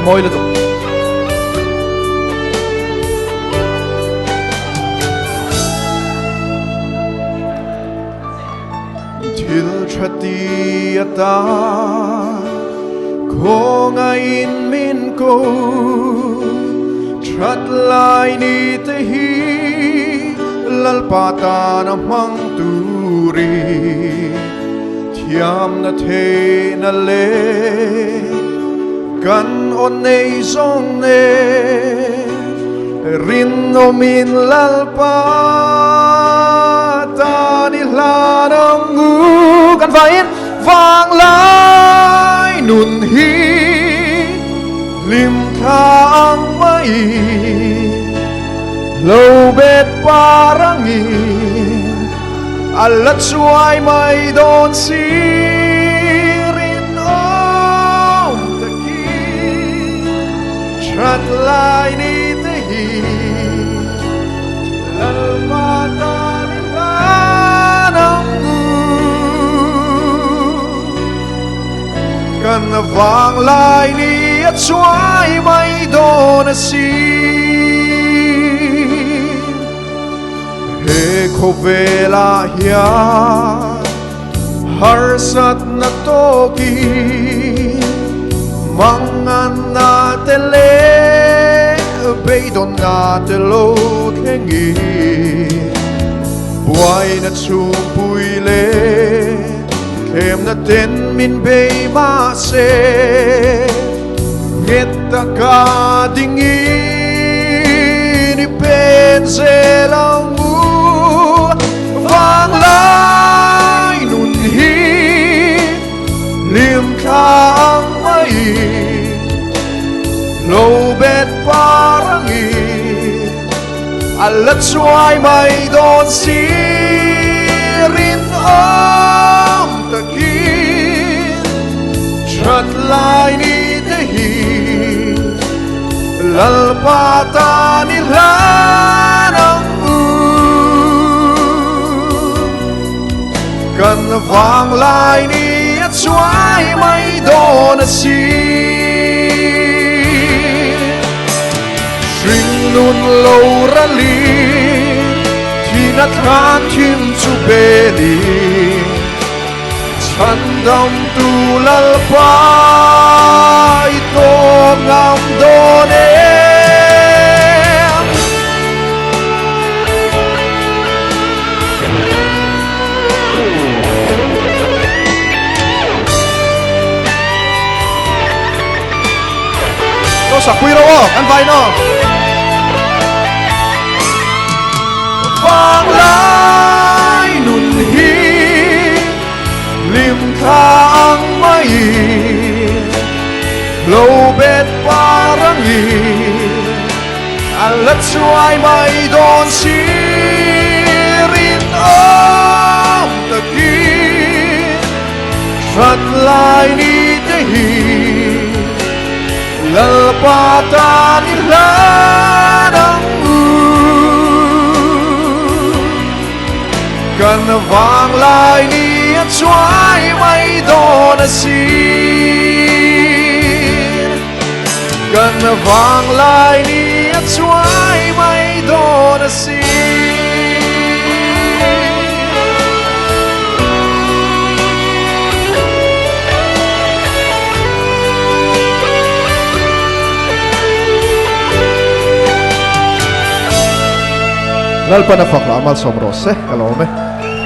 moi là đúng thil thatiata ko ngayon min ko Thrat lai ni te hi lalpata namang turi Thiam na the na le Kan on nei song ne Rin o min lalpata ni lanang ngu Kan vain Vanglai nun hi Lim thang mai Lâu bet parangin Alat suai mai don sirin om taki Chat lai ni tehi Lalmata ni lanang Kan Vanglai ni at suai mai don asin He ko vela hiya harsat na toki Mangan na tele beidon na telo kengi Buai na chumpui le Kem na ten min bay ma se Ngeta ka dingin ipense lang mo Vanglai nun hi Lim ka ang mai Low bet parangin Alat suai mai don sirin om takin Chat lai ni tehi Lalpata ni lanang Kan Vanglai ni at suai mai don asin Sring nun lâu rali Tinat kan kim chu beli Chan dam tu lalpa Ito ngam don Sa quy đâu ăn vai nó Vanglai nun hi Lim thang mai Lâu bet parangin Alat suai mai don sirin om takin Chat lai ni tehi Lalpata ni lanang Kan Vanglai ni at suai mai don asin Kan Vanglai ni at suai mai don asin Lalpa na fakla amal somrose kalome